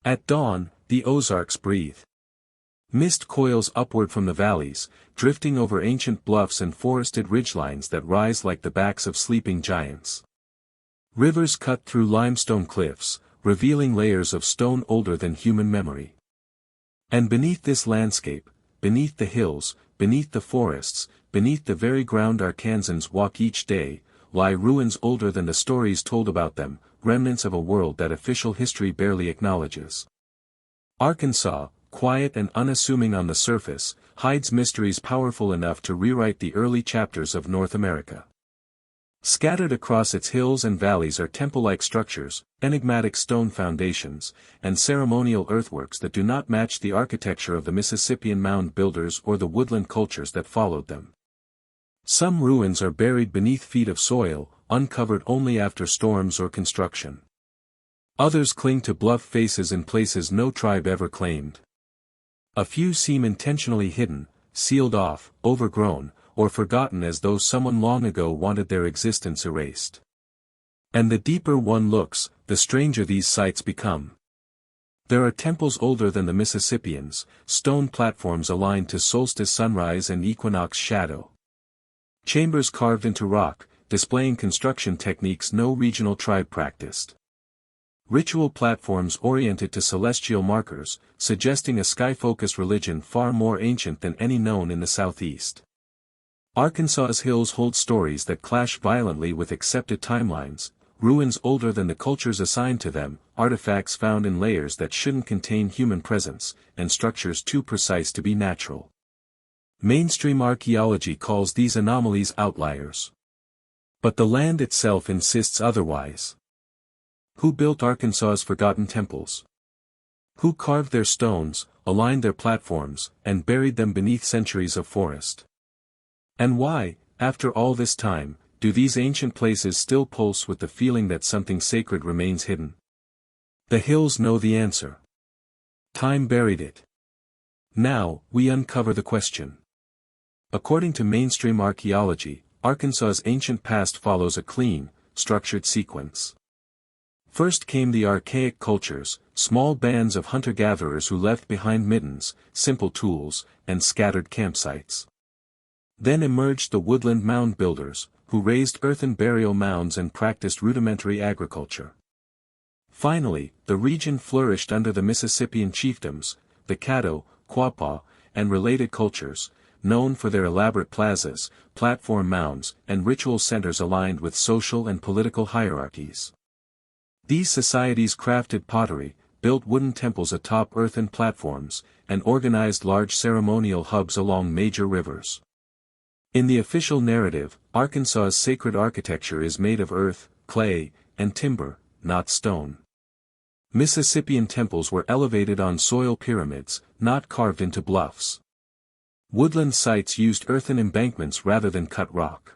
At dawn, the Ozarks breathe. Mist coils upward from the valleys, drifting over ancient bluffs and forested ridgelines that rise like the backs of sleeping giants. Rivers cut through limestone cliffs, revealing layers of stone older than human memory. And beneath this landscape, beneath the hills, beneath the forests, beneath the very ground Arkansans walk each day, lie ruins older than the stories told about them, remnants of a world that official history barely acknowledges. Arkansas, quiet and unassuming on the surface, hides mysteries powerful enough to rewrite the early chapters of North America. Scattered across its hills and valleys are temple-like structures, enigmatic stone foundations, and ceremonial earthworks that do not match the architecture of the Mississippian mound builders or the woodland cultures that followed them. Some ruins are buried beneath feet of soil, uncovered only after storms or construction. Others cling to bluff faces in places no tribe ever claimed. A few seem intentionally hidden, sealed off, overgrown, or forgotten as though someone long ago wanted their existence erased. And the deeper one looks, the stranger these sites become. There are temples older than the Mississippians, stone platforms aligned to solstice sunrise and equinox shadow. Chambers carved into rock, displaying construction techniques no regional tribe practiced. Ritual platforms oriented to celestial markers, suggesting a sky-focused religion far more ancient than any known in the southeast. Arkansas's hills hold stories that clash violently with accepted timelines, ruins older than the cultures assigned to them, artifacts found in layers that shouldn't contain human presence, and structures too precise to be natural. Mainstream archaeology calls these anomalies outliers. But the land itself insists otherwise. Who built Arkansas's forgotten temples? Who carved their stones, aligned their platforms, and buried them beneath centuries of forest? And why, after all this time, do these ancient places still pulse with the feeling that something sacred remains hidden? The hills know the answer. Time buried it. Now, we uncover the question. According to mainstream archaeology, Arkansas's ancient past follows a clean, structured sequence. First came the archaic cultures, small bands of hunter-gatherers who left behind middens, simple tools, and scattered campsites. Then emerged the woodland mound builders, who raised earthen burial mounds and practiced rudimentary agriculture. Finally, the region flourished under the Mississippian chiefdoms, the Caddo, Quapaw, and related cultures, known for their elaborate plazas, platform mounds, and ritual centers aligned with social and political hierarchies. These societies crafted pottery, built wooden temples atop earthen platforms, and organized large ceremonial hubs along major rivers. In the official narrative, Arkansas's sacred architecture is made of earth, clay, and timber, not stone. Mississippian temples were elevated on soil pyramids, not carved into bluffs. Woodland sites used earthen embankments rather than cut rock.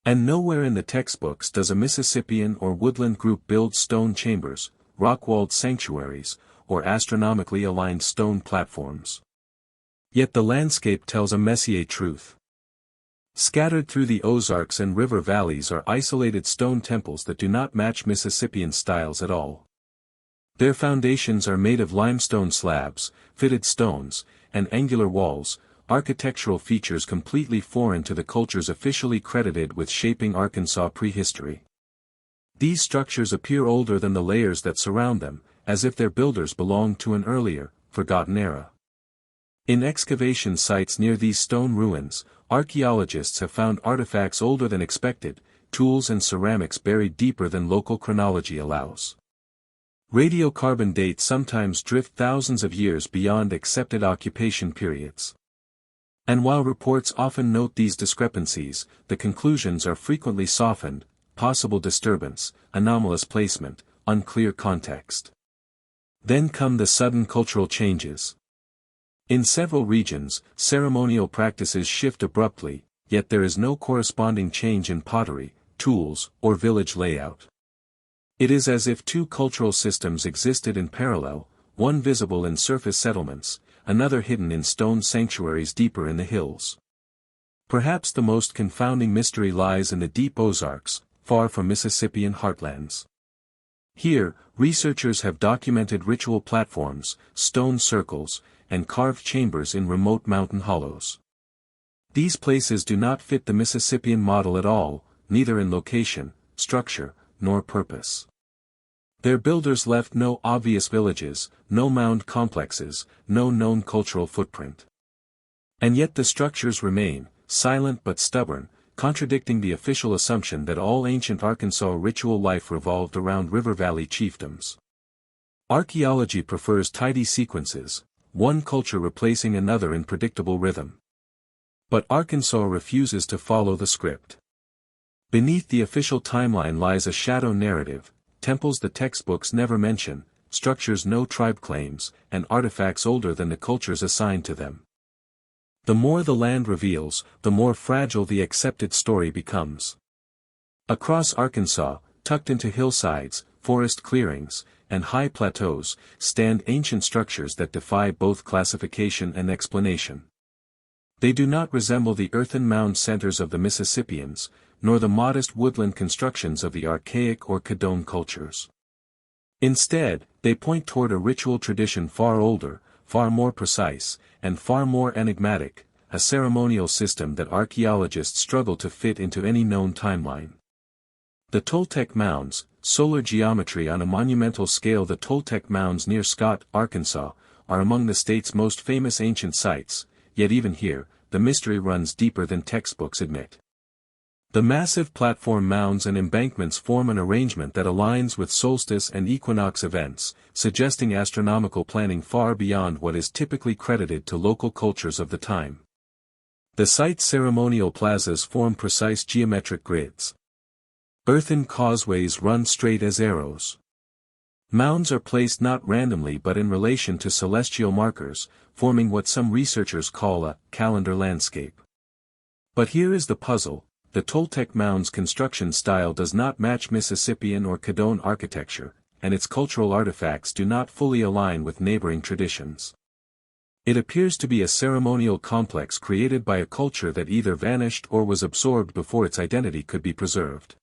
And nowhere in the textbooks does a Mississippian or woodland group build stone chambers, rock-walled sanctuaries, or astronomically aligned stone platforms. Yet the landscape tells a Messier truth. Scattered through the Ozarks and river valleys are isolated stone temples that do not match Mississippian styles at all. Their foundations are made of limestone slabs, fitted stones, and angular walls, architectural features completely foreign to the cultures officially credited with shaping Arkansas prehistory. These structures appear older than the layers that surround them, as if their builders belonged to an earlier, forgotten era. In excavation sites near these stone ruins, archaeologists have found artifacts older than expected, tools and ceramics buried deeper than local chronology allows. Radiocarbon dates sometimes drift thousands of years beyond accepted occupation periods. And while reports often note these discrepancies, the conclusions are frequently softened: possible disturbance, anomalous placement, unclear context. Then come the sudden cultural changes. In several regions, ceremonial practices shift abruptly, yet there is no corresponding change in pottery, tools, or village layout. It is as if two cultural systems existed in parallel, one visible in surface settlements, another hidden in stone sanctuaries deeper in the hills. Perhaps the most confounding mystery lies in the deep Ozarks, far from Mississippian heartlands. Here, researchers have documented ritual platforms, stone circles, and carved chambers in remote mountain hollows. These places do not fit the Mississippian model at all, neither in location, structure, nor purpose. Their builders left no obvious villages, no mound complexes, no known cultural footprint. And yet the structures remain, silent but stubborn, contradicting the official assumption that all ancient Arkansas ritual life revolved around river valley chiefdoms. Archaeology prefers tidy sequences, one culture replacing another in predictable rhythm. But Arkansas refuses to follow the script. Beneath the official timeline lies a shadow narrative, temples the textbooks never mention, structures no tribe claims, and artifacts older than the cultures assigned to them. The more the land reveals, the more fragile the accepted story becomes. Across Arkansas, tucked into hillsides, forest clearings, and high plateaus, stand ancient structures that defy both classification and explanation. They do not resemble the earthen mound centers of the Mississippians, nor the modest woodland constructions of the archaic or Cadone cultures. Instead, they point toward a ritual tradition far older, far more precise, and far more enigmatic, a ceremonial system that archaeologists struggle to fit into any known timeline. The Toltec Mounds, solar geometry on a monumental scale. The Toltec Mounds near Scott, Arkansas, are among the state's most famous ancient sites, yet even here, the mystery runs deeper than textbooks admit. The massive platform mounds and embankments form an arrangement that aligns with solstice and equinox events, suggesting astronomical planning far beyond what is typically credited to local cultures of the time. The site's ceremonial plazas form precise geometric grids. Earthen causeways run straight as arrows. Mounds are placed not randomly but in relation to celestial markers, forming what some researchers call a calendar landscape. But here is the puzzle. The Toltec Mounds construction style does not match Mississippian or Cadone architecture, and its cultural artifacts do not fully align with neighboring traditions. It appears to be a ceremonial complex created by a culture that either vanished or was absorbed before its identity could be preserved.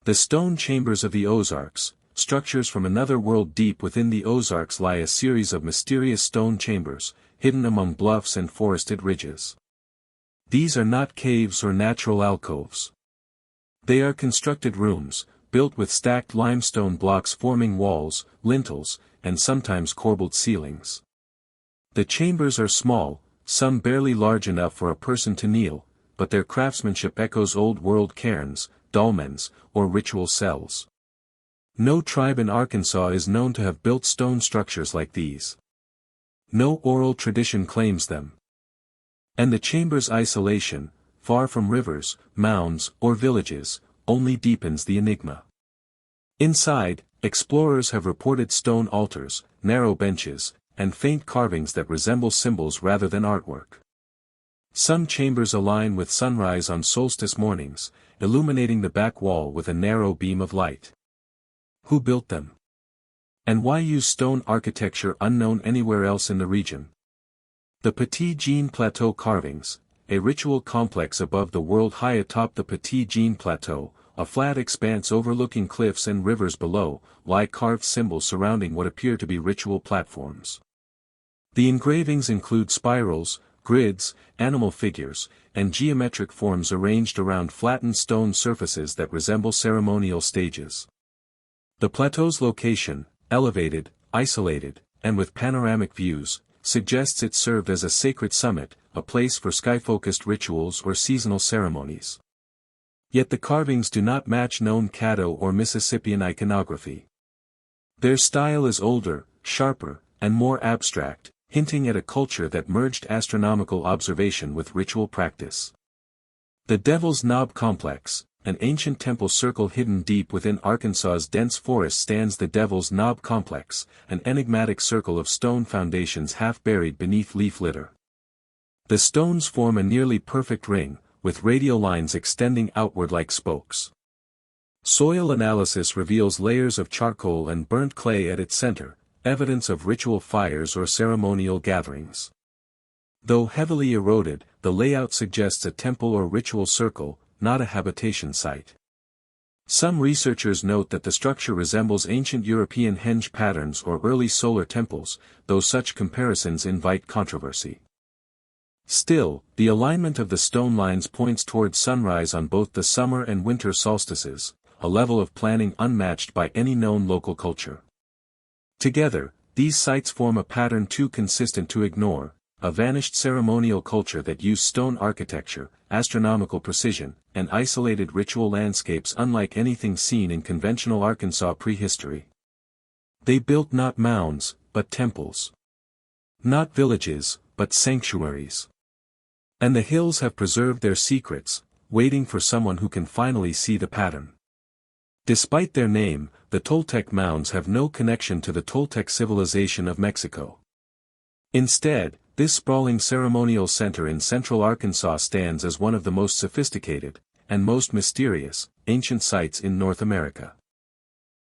The stone chambers of the Ozarks, structures from another world deep within the Ozarks, lie a series of mysterious stone chambers, hidden among bluffs and forested ridges. These are not caves or natural alcoves. They are constructed rooms, built with stacked limestone blocks forming walls, lintels, and sometimes corbelled ceilings. The chambers are small, some barely large enough for a person to kneel, but their craftsmanship echoes old-world cairns, dolmens, or ritual cells. No tribe in Arkansas is known to have built stone structures like these. No oral tradition claims them. And the chamber's isolation, far from rivers, mounds, or villages, only deepens the enigma. Inside, explorers have reported stone altars, narrow benches, and faint carvings that resemble symbols rather than artwork. Some chambers align with sunrise on solstice mornings, illuminating the back wall with a narrow beam of light. Who built them? And why use stone architecture unknown anywhere else in the region? The Petit Jean Plateau carvings, a ritual complex above the world high atop the Petit Jean Plateau, a flat expanse overlooking cliffs and rivers below, lie carved symbols surrounding what appear to be ritual platforms. The engravings include spirals, grids, animal figures, and geometric forms arranged around flattened stone surfaces that resemble ceremonial stages. The plateau's location, elevated, isolated, and with panoramic views, suggests it served as a sacred summit, a place for sky-focused rituals or seasonal ceremonies. Yet the carvings do not match known Caddo or Mississippian iconography. Their style is older, sharper, and more abstract, hinting at a culture that merged astronomical observation with ritual practice. The Devil's Knob Complex, an ancient temple circle hidden deep within Arkansas's dense forest, stands. The Devil's Knob Complex, an enigmatic circle of stone foundations half buried beneath leaf litter. The stones form a nearly perfect ring, with radial lines extending outward like spokes. Soil analysis reveals layers of charcoal and burnt clay at its center, evidence of ritual fires or ceremonial gatherings. Though heavily eroded, the layout suggests a temple or ritual circle, not a habitation site. Some researchers note that the structure resembles ancient European henge patterns or early solar temples, though such comparisons invite controversy. Still, the alignment of the stone lines points towards sunrise on both the summer and winter solstices, a level of planning unmatched by any known local culture. Together, these sites form a pattern too consistent to ignore, a vanished ceremonial culture that used stone architecture, astronomical precision, and isolated ritual landscapes unlike anything seen in conventional Arkansas prehistory. They built not mounds, but temples. Not villages, but sanctuaries. And the hills have preserved their secrets, waiting for someone who can finally see the pattern. Despite their name, the Toltec Mounds have no connection to the Toltec civilization of Mexico. Instead, this sprawling ceremonial center in central Arkansas stands as one of the most sophisticated, and most mysterious, ancient sites in North America.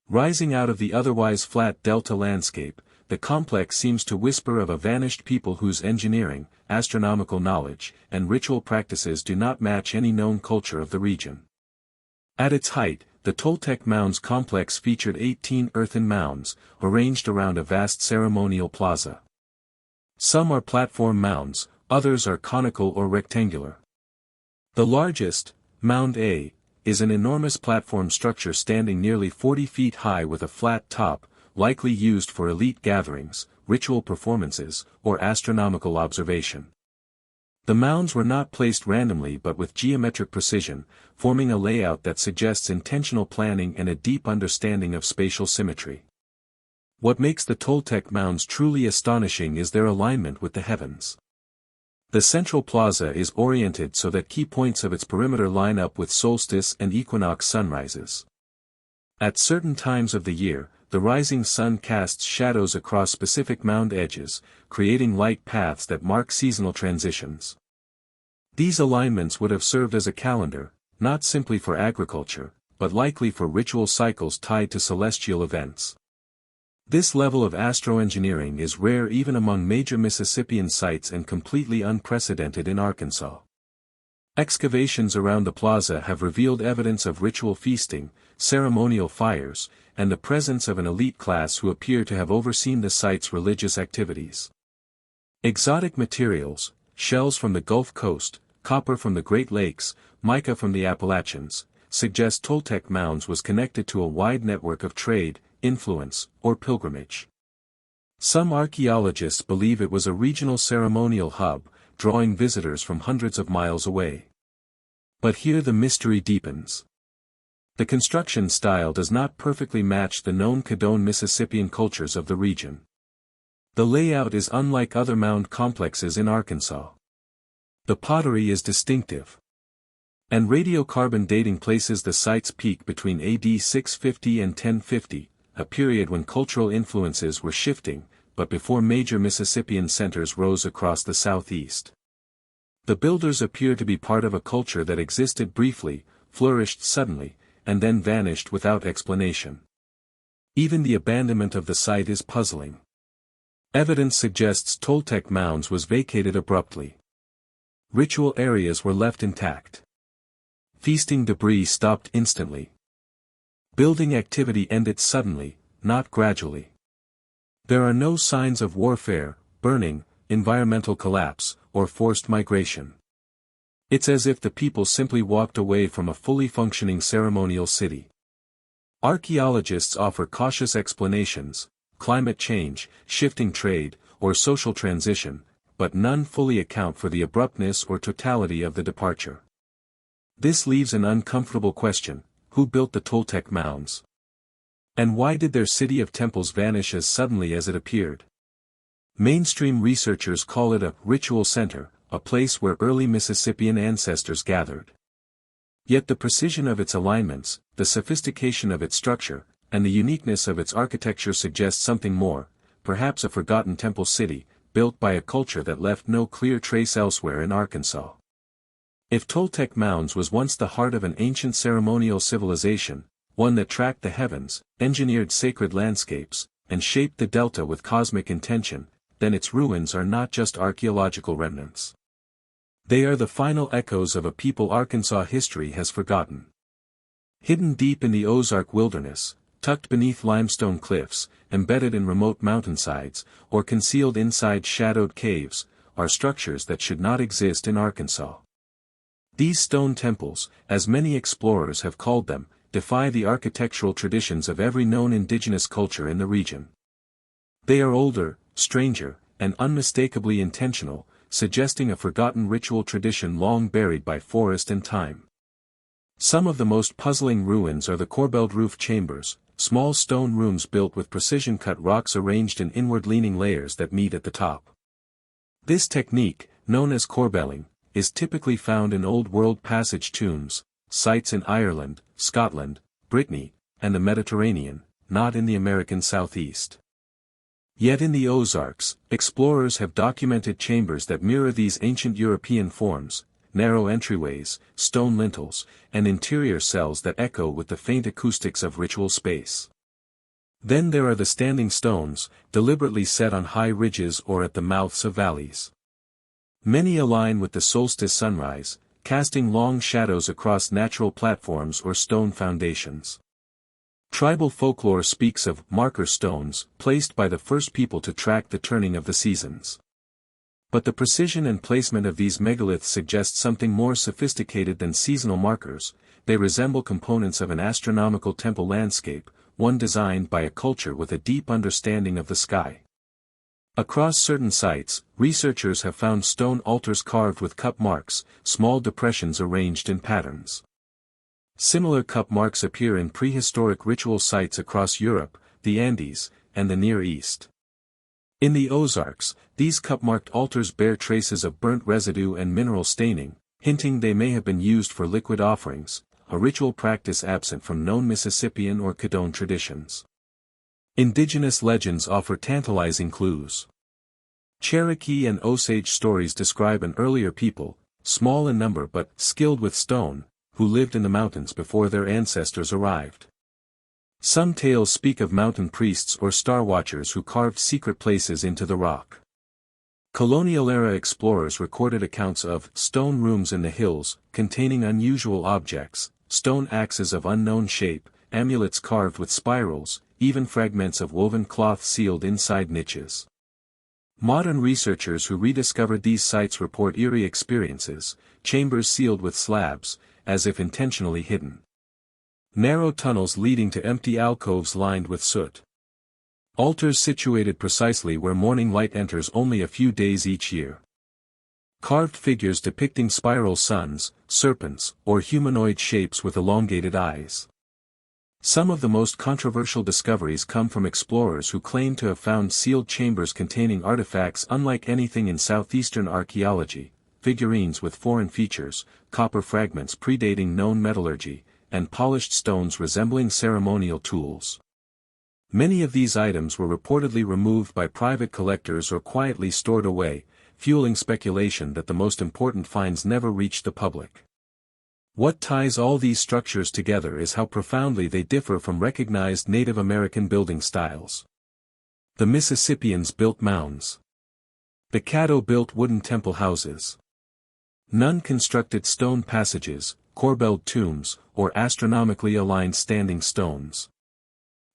Rising out of the otherwise flat delta landscape, the complex seems to whisper of a vanished people whose engineering, astronomical knowledge, and ritual practices do not match any known culture of the region. At its height, the Toltec Mounds complex featured 18 earthen mounds, arranged around a vast ceremonial plaza. Some are platform mounds, others are conical or rectangular. The largest, Mound A, is an enormous platform structure standing nearly 40 feet high with a flat top, likely used for elite gatherings, ritual performances, or astronomical observation. The mounds were not placed randomly but with geometric precision, forming a layout that suggests intentional planning and a deep understanding of spatial symmetry. What makes the Toltec Mounds truly astonishing is their alignment with the heavens. The central plaza is oriented so that key points of its perimeter line up with solstice and equinox sunrises. At certain times of the year, the rising sun casts shadows across specific mound edges, creating light paths that mark seasonal transitions. These alignments would have served as a calendar, not simply for agriculture, but likely for ritual cycles tied to celestial events. This level of astroengineering is rare even among major Mississippian sites and completely unprecedented in Arkansas. Excavations around the plaza have revealed evidence of ritual feasting, ceremonial fires, and the presence of an elite class who appear to have overseen the site's religious activities. Exotic materials, shells from the Gulf Coast, copper from the Great Lakes, mica from the Appalachians, suggest Toltec Mounds was connected to a wide network of trade, influence, or pilgrimage. Some archaeologists believe it was a regional ceremonial hub, drawing visitors from hundreds of miles away. But here the mystery deepens. The construction style does not perfectly match the known Cadone Mississippian cultures of the region. The layout is unlike other mound complexes in Arkansas. The pottery is distinctive. And radiocarbon dating places the site's peak between AD 650 and 1050, a period when cultural influences were shifting, but before major Mississippian centers rose across the southeast. The builders appear to be part of a culture that existed briefly, flourished suddenly, and then vanished without explanation. Even the abandonment of the site is puzzling. Evidence suggests Toltec Mounds was vacated abruptly. Ritual areas were left intact. Feasting debris stopped instantly. Building activity ended suddenly, not gradually. There are no signs of warfare, burning, environmental collapse, or forced migration. It's as if the people simply walked away from a fully functioning ceremonial city. Archaeologists offer cautious explanations, climate change, shifting trade, or social transition, but none fully account for the abruptness or totality of the departure. This leaves an uncomfortable question: who built the Toltec Mounds? And why did their city of temples vanish as suddenly as it appeared? Mainstream researchers call it a ritual center, a place where early Mississippian ancestors gathered. Yet the precision of its alignments, the sophistication of its structure, and the uniqueness of its architecture suggest something more, perhaps a forgotten temple city, built by a culture that left no clear trace elsewhere in Arkansas. If Toltec Mounds was once the heart of an ancient ceremonial civilization, one that tracked the heavens, engineered sacred landscapes, and shaped the delta with cosmic intention, then its ruins are not just archaeological remnants. They are the final echoes of a people Arkansas history has forgotten. Hidden deep in the Ozark wilderness, tucked beneath limestone cliffs, embedded in remote mountainsides, or concealed inside shadowed caves, are structures that should not exist in Arkansas. These stone temples, as many explorers have called them, defy the architectural traditions of every known indigenous culture in the region. They are older, stranger, and unmistakably intentional, suggesting a forgotten ritual tradition long buried by forest and time. Some of the most puzzling ruins are the corbelled roof chambers, small stone rooms built with precision-cut rocks arranged in inward-leaning layers that meet at the top. This technique, known as corbelling, is typically found in Old World passage tombs, sites in Ireland, Scotland, Brittany, and the Mediterranean, not in the American Southeast. Yet in the Ozarks, explorers have documented chambers that mirror these ancient European forms, narrow entryways, stone lintels, and interior cells that echo with the faint acoustics of ritual space. Then there are the standing stones, deliberately set on high ridges or at the mouths of valleys. Many align with the solstice sunrise, casting long shadows across natural platforms or stone foundations. Tribal folklore speaks of marker stones placed by the first people to track the turning of the seasons. But the precision and placement of these megaliths suggests something more sophisticated than seasonal markers. They resemble components of an astronomical temple landscape, one designed by a culture with a deep understanding of the sky. Across certain sites, researchers have found stone altars carved with cup marks, small depressions arranged in patterns. Similar cup marks appear in prehistoric ritual sites across Europe, the Andes, and the Near East. In the Ozarks, these cup-marked altars bear traces of burnt residue and mineral staining, hinting they may have been used for liquid offerings, a ritual practice absent from known Mississippian or Caddo traditions. Indigenous legends offer tantalizing clues. Cherokee and Osage stories describe an earlier people, small in number but skilled with stone, who lived in the mountains before their ancestors arrived. Some tales speak of mountain priests or star watchers who carved secret places into the rock. Colonial-era explorers recorded accounts of stone rooms in the hills, containing unusual objects, stone axes of unknown shape, amulets carved with spirals, even fragments of woven cloth sealed inside niches. Modern researchers who rediscovered these sites report eerie experiences, chambers sealed with slabs, as if intentionally hidden. Narrow tunnels leading to empty alcoves lined with soot. Altars situated precisely where morning light enters only a few days each year. Carved figures depicting spiral suns, serpents, or humanoid shapes with elongated eyes. Some of the most controversial discoveries come from explorers who claim to have found sealed chambers containing artifacts unlike anything in southeastern archaeology, figurines with foreign features, copper fragments predating known metallurgy, and polished stones resembling ceremonial tools. Many of these items were reportedly removed by private collectors or quietly stored away, fueling speculation that the most important finds never reached the public. What ties all these structures together is how profoundly they differ from recognized Native American building styles. The Mississippians built mounds. The Caddo built wooden temple houses. None constructed stone passages, corbelled tombs, or astronomically aligned standing stones.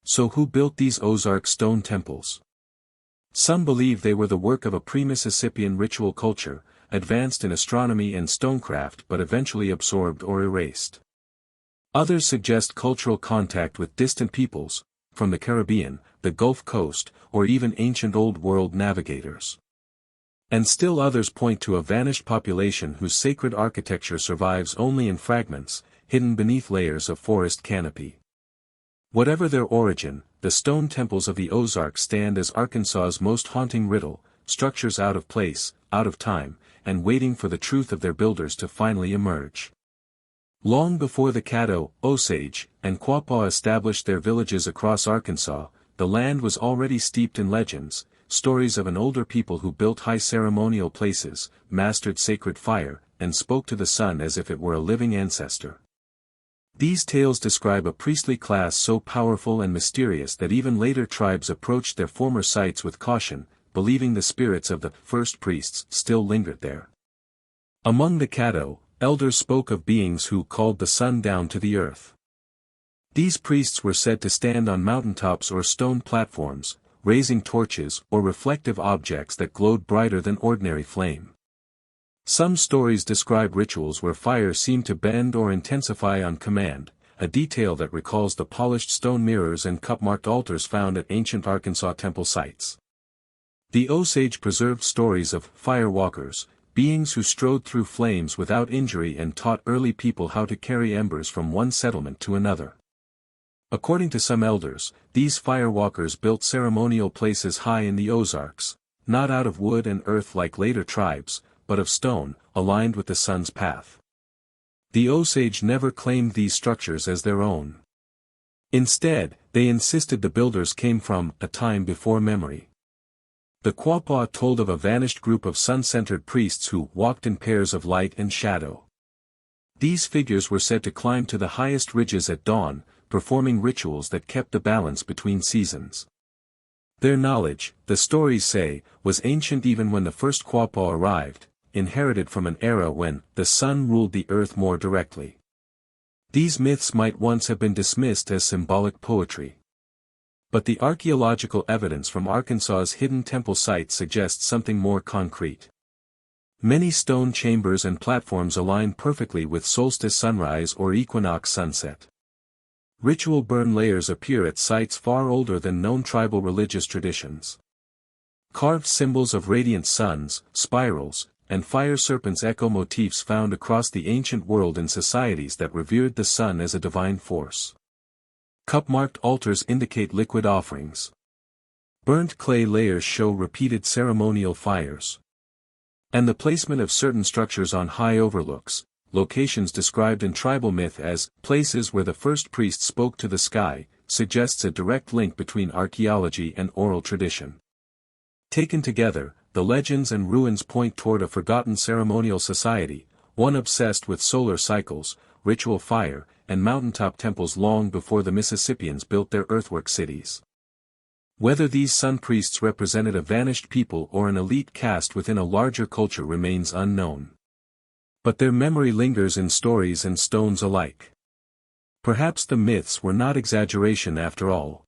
So who built these Ozark stone temples? Some believe they were the work of a pre-Mississippian ritual culture, advanced in astronomy and stonecraft but eventually absorbed or erased. Others suggest cultural contact with distant peoples, from the Caribbean, the Gulf Coast, or even ancient Old World navigators. And still others point to a vanished population whose sacred architecture survives only in fragments, hidden beneath layers of forest canopy. Whatever their origin, the stone temples of the Ozarks stand as Arkansas's most haunting riddle, structures out of place, out of time, and waiting for the truth of their builders to finally emerge. Long before the Caddo, Osage, and Quapaw established their villages across Arkansas, the land was already steeped in legends, stories of an older people who built high ceremonial places, mastered sacred fire, and spoke to the sun as if it were a living ancestor. These tales describe a priestly class so powerful and mysterious that even later tribes approached their former sites with caution, believing the spirits of the first priests still lingered there. Among the Caddo, elders spoke of beings who called the sun down to the earth. These priests were said to stand on mountaintops or stone platforms, raising torches or reflective objects that glowed brighter than ordinary flame. Some stories describe rituals where fire seemed to bend or intensify on command, a detail that recalls the polished stone mirrors and cup-marked altars found at ancient Arkansas temple sites. The Osage preserved stories of fire walkers, beings who strode through flames without injury and taught early people how to carry embers from one settlement to another. According to some elders, these fire walkers built ceremonial places high in the Ozarks, not out of wood and earth like later tribes, but of stone, aligned with the sun's path. The Osage never claimed these structures as their own. Instead, they insisted the builders came from a time before memory. The Quapaw told of a vanished group of sun-centered priests who walked in pairs of light and shadow. These figures were said to climb to the highest ridges at dawn, performing rituals that kept the balance between seasons. Their knowledge, the stories say, was ancient even when the first Quapaw arrived, inherited from an era when the sun ruled the earth more directly. These myths might once have been dismissed as symbolic poetry. But the archaeological evidence from Arkansas's hidden temple sites suggests something more concrete. Many stone chambers and platforms align perfectly with solstice sunrise or equinox sunset. Ritual burn layers appear at sites far older than known tribal religious traditions. Carved symbols of radiant suns, spirals, and fire serpents echo motifs found across the ancient world in societies that revered the sun as a divine force. Cup-marked altars indicate liquid offerings. Burnt clay layers show repeated ceremonial fires. And the placement of certain structures on high overlooks, locations described in tribal myth as places where the first priest spoke to the sky, suggests a direct link between archaeology and oral tradition. Taken together, the legends and ruins point toward a forgotten ceremonial society, one obsessed with solar cycles, ritual fire, and mountaintop temples long before the Mississippians built their earthwork cities. Whether these sun priests represented a vanished people or an elite caste within a larger culture remains unknown. But their memory lingers in stories and stones alike. Perhaps the myths were not exaggeration after all.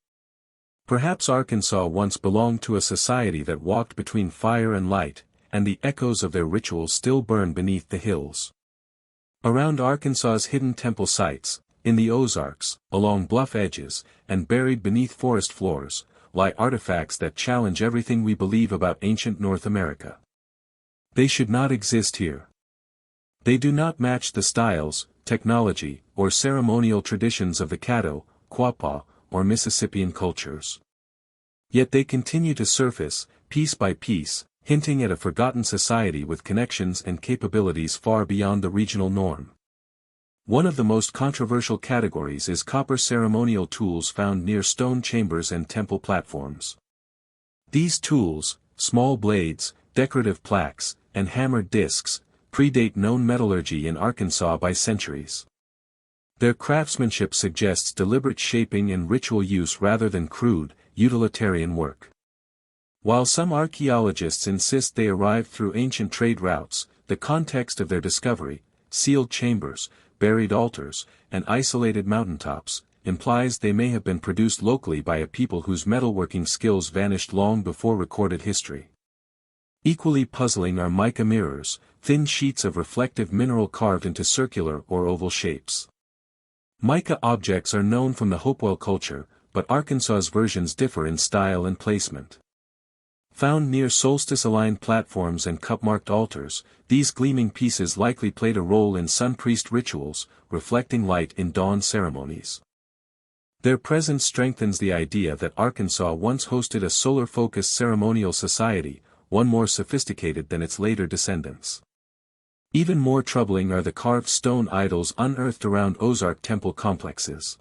Perhaps Arkansas once belonged to a society that walked between fire and light, and the echoes of their rituals still burn beneath the hills. Around Arkansas's hidden temple sites, in the Ozarks, along bluff edges, and buried beneath forest floors, lie artifacts that challenge everything we believe about ancient North America. They should not exist here. They do not match the styles, technology, or ceremonial traditions of the Caddo, Quapaw, or Mississippian cultures. Yet they continue to surface, piece by piece, hinting at a forgotten society with connections and capabilities far beyond the regional norm. One of the most controversial categories is copper ceremonial tools found near stone chambers and temple platforms. These tools, small blades, decorative plaques, and hammered discs, predate known metallurgy in Arkansas by centuries. Their craftsmanship suggests deliberate shaping and ritual use rather than crude, utilitarian work. While some archaeologists insist they arrived through ancient trade routes, the context of their discovery, sealed chambers, buried altars, and isolated mountaintops, implies they may have been produced locally by a people whose metalworking skills vanished long before recorded history. Equally puzzling are mica mirrors, thin sheets of reflective mineral carved into circular or oval shapes. Mica objects are known from the Hopewell culture, but Arkansas's versions differ in style and placement. Found near solstice-aligned platforms and cup-marked altars, these gleaming pieces likely played a role in sun priest rituals, reflecting light in dawn ceremonies. Their presence strengthens the idea that Arkansas once hosted a solar-focused ceremonial society, one more sophisticated than its later descendants. Even more troubling are the carved stone idols unearthed around Ozark temple complexes.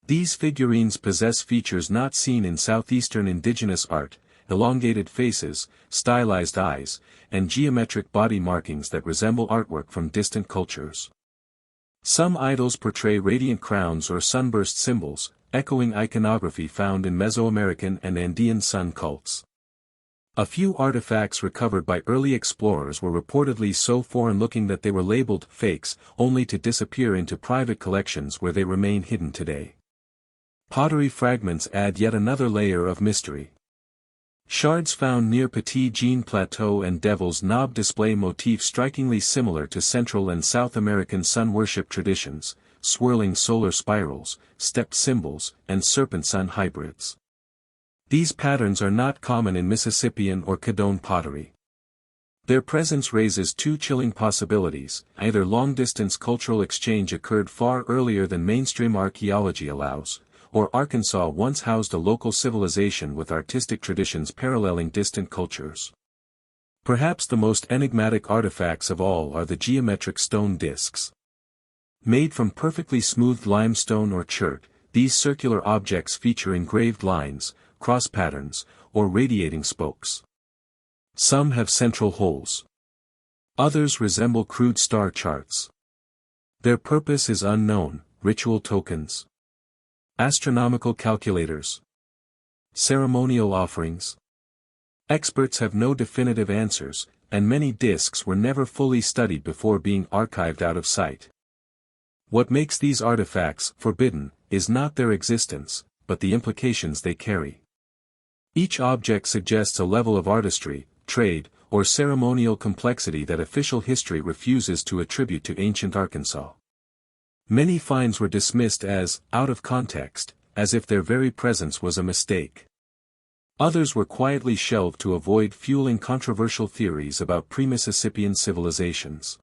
These figurines possess features not seen in southeastern indigenous art, elongated faces, stylized eyes, and geometric body markings that resemble artwork from distant cultures. Some idols portray radiant crowns or sunburst symbols, echoing iconography found in Mesoamerican and Andean sun cults. A few artifacts recovered by early explorers were reportedly so foreign-looking that they were labeled fakes, only to disappear into private collections where they remain hidden today. Pottery fragments add yet another layer of mystery. Shards found near Petit Jean Plateau and Devil's Knob display motifs strikingly similar to Central and South American sun worship traditions, swirling solar spirals, stepped symbols, and serpent-sun hybrids. These patterns are not common in Mississippian or Cadone pottery. Their presence raises two chilling possibilities: either long-distance cultural exchange occurred far earlier than mainstream archaeology allows, or Arkansas once housed a local civilization with artistic traditions paralleling distant cultures. Perhaps the most enigmatic artifacts of all are the geometric stone discs. Made from perfectly smoothed limestone or chert, these circular objects feature engraved lines, cross patterns, or radiating spokes. Some have central holes. Others resemble crude star charts. Their purpose is unknown: ritual tokens, astronomical calculators, ceremonial offerings. Experts have no definitive answers, and many discs were never fully studied before being archived out of sight. What makes these artifacts forbidden is not their existence, but the implications they carry. Each object suggests a level of artistry, trade, or ceremonial complexity that official history refuses to attribute to ancient Arkansas. Many finds were dismissed as out of context, as if their very presence was a mistake. Others were quietly shelved to avoid fueling controversial theories about pre-Mississippian civilizations.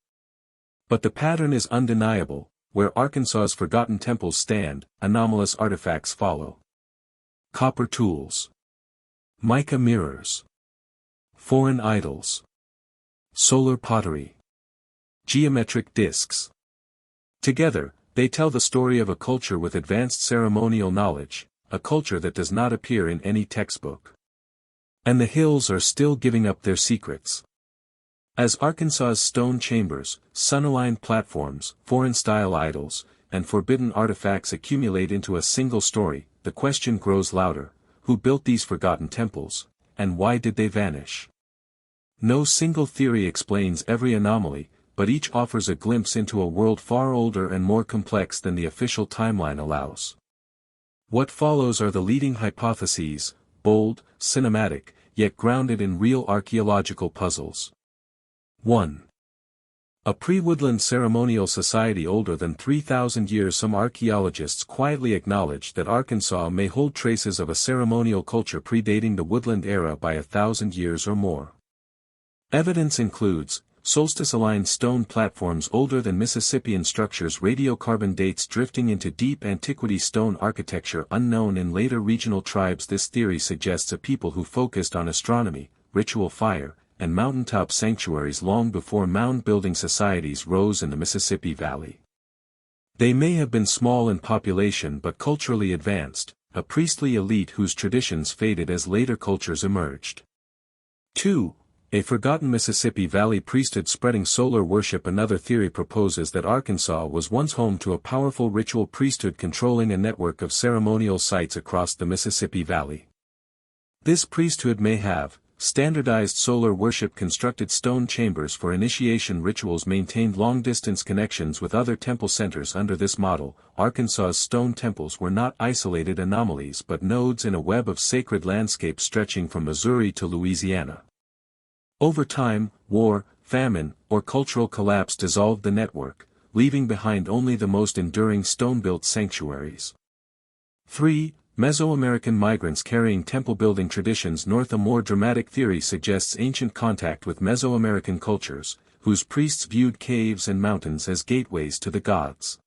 But the pattern is undeniable: where Arkansas's forgotten temples stand, anomalous artifacts follow. Copper tools, mica mirrors, foreign idols, solar pottery, geometric discs. Together, they tell the story of a culture with advanced ceremonial knowledge, a culture that does not appear in any textbook. And the hills are still giving up their secrets. As Arkansas's stone chambers, sun-aligned platforms, foreign-style idols, and forbidden artifacts accumulate into a single story, the question grows louder: who built these forgotten temples, and why did they vanish? No single theory explains every anomaly, but each offers a glimpse into a world far older and more complex than the official timeline allows. What follows are the leading hypotheses, bold, cinematic, yet grounded in real archaeological puzzles. 1. A pre-woodland ceremonial society older than 3,000 years. Some archaeologists quietly acknowledge that Arkansas may hold traces of a ceremonial culture predating the woodland era by 1,000 years or more. Evidence includes solstice-aligned stone platforms older than Mississippian structures, radiocarbon dates drifting into deep antiquity, stone architecture unknown in later regional tribes. This theory suggests a people who focused on astronomy, ritual fire, and mountaintop sanctuaries long before mound-building societies rose in the Mississippi Valley. They may have been small in population but culturally advanced, a priestly elite whose traditions faded as later cultures emerged. 2. A forgotten Mississippi Valley priesthood spreading solar worship. Another theory proposes that Arkansas was once home to a powerful ritual priesthood controlling a network of ceremonial sites across the Mississippi Valley. This priesthood may have standardized solar worship, constructed stone chambers for initiation rituals, maintained long-distance connections with other temple centers. Under this model, Arkansas's stone temples were not isolated anomalies but nodes in a web of sacred landscapes stretching from Missouri to Louisiana. Over time, war, famine, or cultural collapse dissolved the network, leaving behind only the most enduring stone-built sanctuaries. 3. Mesoamerican migrants carrying temple-building traditions north. A more dramatic theory suggests ancient contact with Mesoamerican cultures, whose priests viewed caves and mountains as gateways to the gods.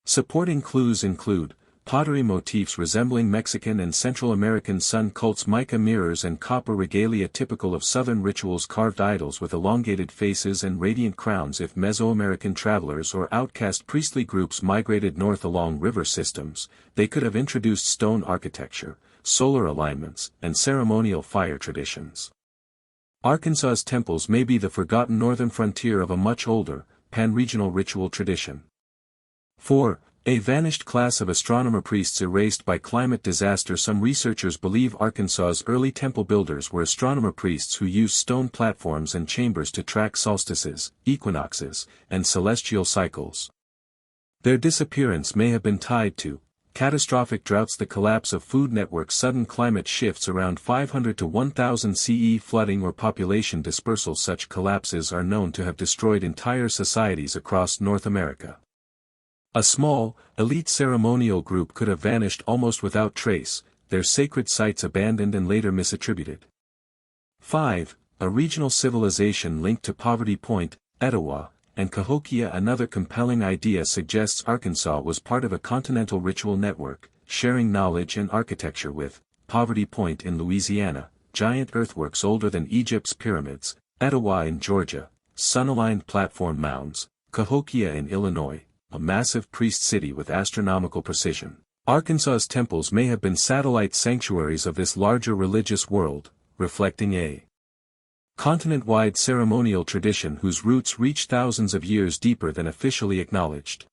Supporting clues include pottery motifs resembling Mexican and Central American sun cults, mica mirrors and copper regalia typical of southern rituals, carved idols with elongated faces and radiant crowns. If Mesoamerican travelers or outcast priestly groups migrated north along river systems, they could have introduced stone architecture, solar alignments, and ceremonial fire traditions. Arkansas's temples may be the forgotten northern frontier of a much older, pan-regional ritual tradition. 4. A vanished class of astronomer priests erased by climate disaster. Some researchers believe Arkansas's early temple builders were astronomer priests who used stone platforms and chambers to track solstices, equinoxes, and celestial cycles. Their disappearance may have been tied to catastrophic droughts, the collapse of food networks, sudden climate shifts around 500 to 1000 CE, flooding, or population dispersal. Such collapses are known to have destroyed entire societies across North America. A small, elite ceremonial group could have vanished almost without trace, their sacred sites abandoned and later misattributed. 5. A regional civilization linked to Poverty Point, Etowah, and Cahokia. Another compelling idea suggests Arkansas was part of a continental ritual network, sharing knowledge and architecture with Poverty Point in Louisiana, giant earthworks older than Egypt's pyramids, Etowah in Georgia, sun-aligned platform mounds, Cahokia in Illinois, a massive priest city with astronomical precision. Arkansas's temples may have been satellite sanctuaries of this larger religious world, reflecting a continent-wide ceremonial tradition whose roots reach thousands of years deeper than officially acknowledged.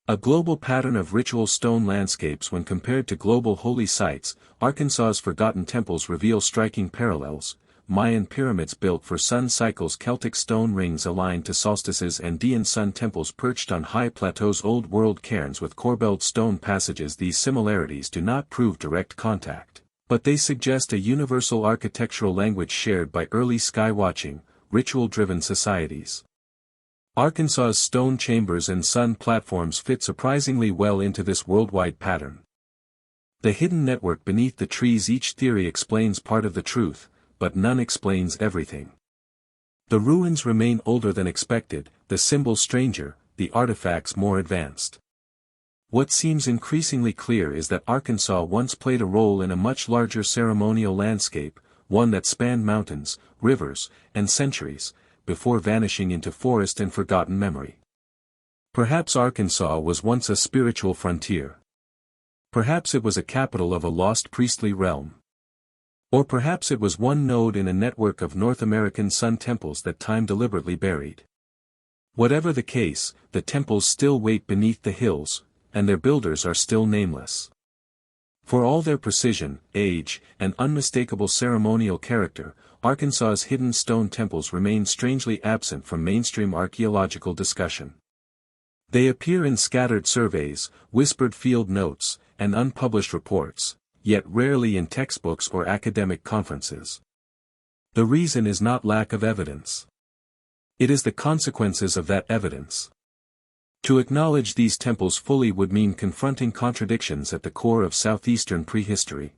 A global pattern of ritual stone landscapes. When compared to global holy sites, Arkansas's forgotten temples reveal striking parallels: Mayan pyramids built for sun cycles, Celtic stone rings aligned to solstices, Andean sun temples perched on high plateaus, old world cairns with corbelled stone passages. These similarities do not prove direct contact, but they suggest a universal architectural language shared by early sky-watching, ritual-driven societies. Arkansas's stone chambers and sun platforms fit surprisingly well into this worldwide pattern. The hidden network beneath the trees. Each theory explains part of the truth, but none explains everything. The ruins remain older than expected, the symbols stranger, the artifacts more advanced. What seems increasingly clear is that Arkansas once played a role in a much larger ceremonial landscape, one that spanned mountains, rivers, and centuries, before vanishing into forest and forgotten memory. Perhaps Arkansas was once a spiritual frontier. Perhaps it was a capital of a lost priestly realm. Or perhaps it was one node in a network of North American sun temples that time deliberately buried. Whatever the case, the temples still wait beneath the hills, and their builders are still nameless. For all their precision, age, and unmistakable ceremonial character, Arkansas's hidden stone temples remain strangely absent from mainstream archaeological discussion. They appear in scattered surveys, whispered field notes, and unpublished reports, yet rarely in textbooks or academic conferences. The reason is not lack of evidence. It is the consequences of that evidence. To acknowledge these temples fully would mean confronting contradictions at the core of southeastern prehistory.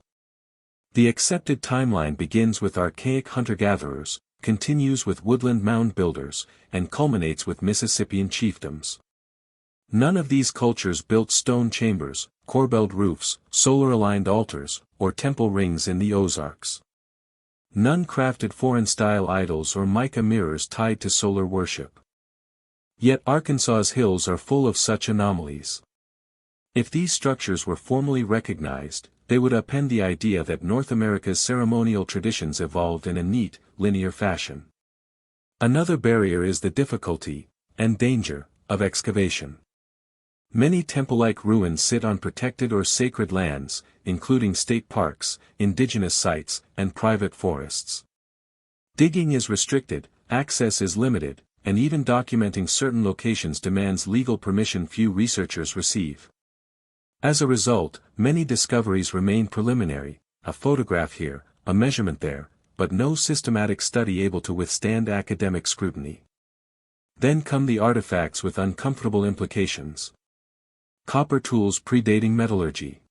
The accepted timeline begins with archaic hunter-gatherers, continues with woodland mound builders, and culminates with Mississippian chiefdoms. None of these cultures built stone chambers, corbelled roofs, solar-aligned altars, or temple rings in the Ozarks. None crafted foreign-style idols or mica mirrors tied to solar worship. Yet Arkansas's hills are full of such anomalies. If these structures were formally recognized, they would upend the idea that North America's ceremonial traditions evolved in a neat, linear fashion. Another barrier is the difficulty, and danger, of excavation. Many temple-like ruins sit on protected or sacred lands, including state parks, indigenous sites, and private forests. Digging is restricted, access is limited, and even documenting certain locations demands legal permission few researchers receive. As a result, many discoveries remain preliminary, a photograph here, a measurement there, but no systematic study able to withstand academic scrutiny. Then come the artifacts with uncomfortable implications. Copper tools predating metallurgy.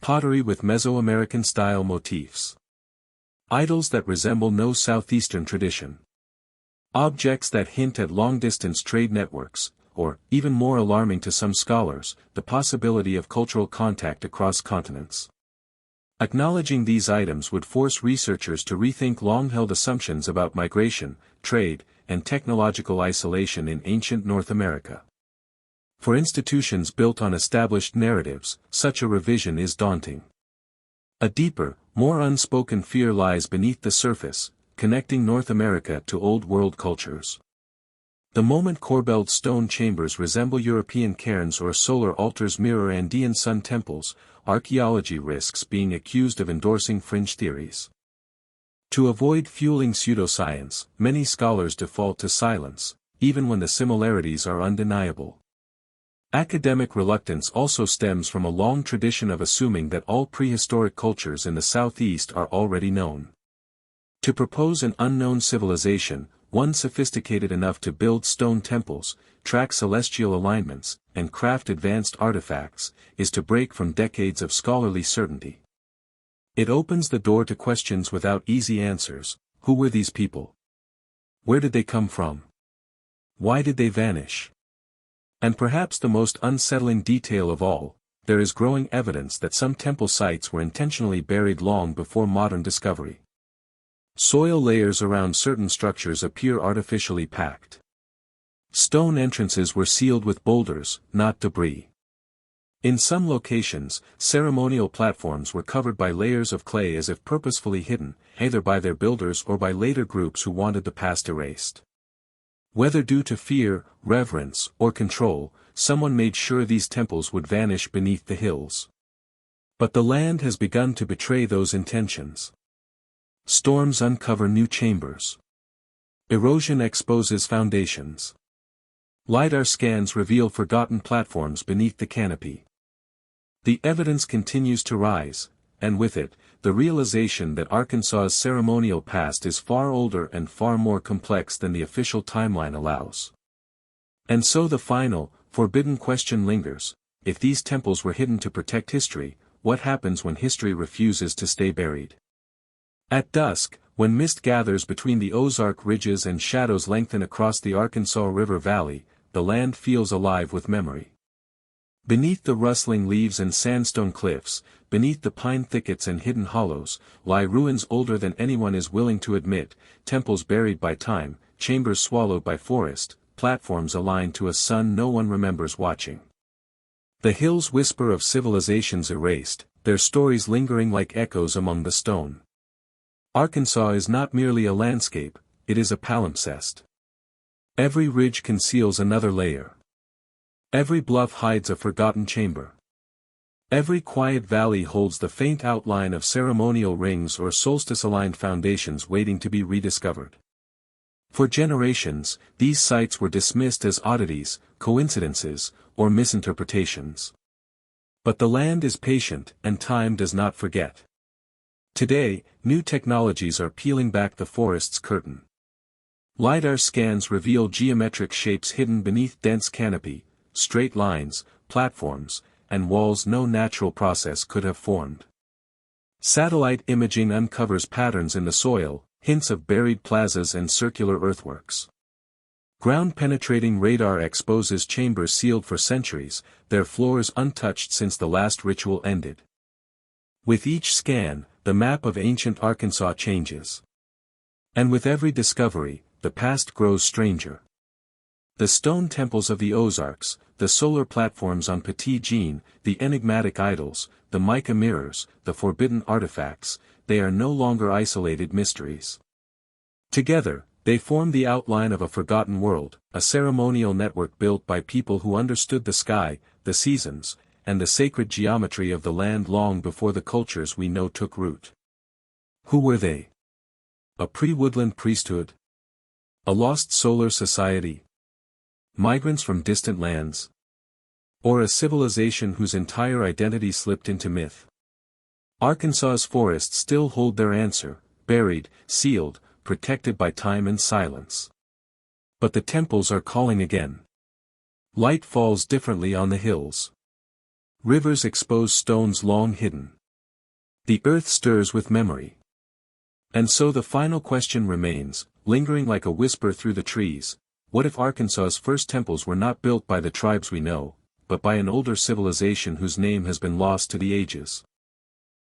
Pottery with Mesoamerican-style motifs. Idols that resemble no southeastern tradition. Objects that hint at long-distance trade networks, or, even more alarming to some scholars, the possibility of cultural contact across continents. Acknowledging these items would force researchers to rethink long-held assumptions about migration, trade, and technological isolation in ancient North America. For institutions built on established narratives, such a revision is daunting. A deeper, more unspoken fear lies beneath the surface, connecting North America to Old World cultures. The moment corbelled stone chambers resemble European cairns or solar altars mirror Andean sun temples, archaeology risks being accused of endorsing fringe theories. To avoid fueling pseudoscience, many scholars default to silence, even when the similarities are undeniable. Academic reluctance also stems from a long tradition of assuming that all prehistoric cultures in the southeast are already known. To propose an unknown civilization, one sophisticated enough to build stone temples, track celestial alignments, and craft advanced artifacts, is to break from decades of scholarly certainty. It opens the door to questions without easy answers. Who were these people? Where did they come from? Why did they vanish? And perhaps the most unsettling detail of all, there is growing evidence that some temple sites were intentionally buried long before modern discovery. Soil layers around certain structures appear artificially packed. Stone entrances were sealed with boulders, not debris. In some locations, ceremonial platforms were covered by layers of clay as if purposefully hidden, either by their builders or by later groups who wanted the past erased. Whether due to fear, reverence, or control, someone made sure these temples would vanish beneath the hills. But the land has begun to betray those intentions. Storms uncover new chambers. Erosion exposes foundations. LiDAR scans reveal forgotten platforms beneath the canopy. The evidence continues to rise, and with it, the realization that Arkansas's ceremonial past is far older and far more complex than the official timeline allows. And so the final, forbidden question lingers: if these temples were hidden to protect history, what happens when history refuses to stay buried? At dusk, when mist gathers between the Ozark ridges and shadows lengthen across the Arkansas River Valley, the land feels alive with memory. Beneath the rustling leaves and sandstone cliffs, beneath the pine thickets and hidden hollows, lie ruins older than anyone is willing to admit, temples buried by time, chambers swallowed by forest, platforms aligned to a sun no one remembers watching. The hills whisper of civilizations erased, their stories lingering like echoes among the stone. Arkansas is not merely a landscape, it is a palimpsest. Every ridge conceals another layer. Every bluff hides a forgotten chamber. Every quiet valley holds the faint outline of ceremonial rings or solstice-aligned foundations waiting to be rediscovered. For generations, these sites were dismissed as oddities, coincidences, or misinterpretations. But the land is patient, and time does not forget. Today, new technologies are peeling back the forest's curtain. LiDAR scans reveal geometric shapes hidden beneath dense canopy, straight lines, platforms, and walls no natural process could have formed. Satellite imaging uncovers patterns in the soil, hints of buried plazas and circular earthworks. Ground-penetrating radar exposes chambers sealed for centuries, their floors untouched since the last ritual ended. With each scan, the map of ancient Arkansas changes. And with every discovery, the past grows stranger. The stone temples of the Ozarks, the solar platforms on Petit Jean, the enigmatic idols, the mica mirrors, the forbidden artifacts, they are no longer isolated mysteries. Together, they form the outline of a forgotten world, a ceremonial network built by people who understood the sky, the seasons, and the sacred geometry of the land long before the cultures we know took root. Who were they? A pre-woodland priesthood? A lost solar society? Migrants from distant lands? Or a civilization whose entire identity slipped into myth? Arkansas's forests still hold their answer, buried, sealed, protected by time and silence. But the temples are calling again. Light falls differently on the hills. Rivers expose stones long hidden. The earth stirs with memory. And so the final question remains, lingering like a whisper through the trees: what if Arkansas's first temples were not built by the tribes we know, but by an older civilization whose name has been lost to the ages?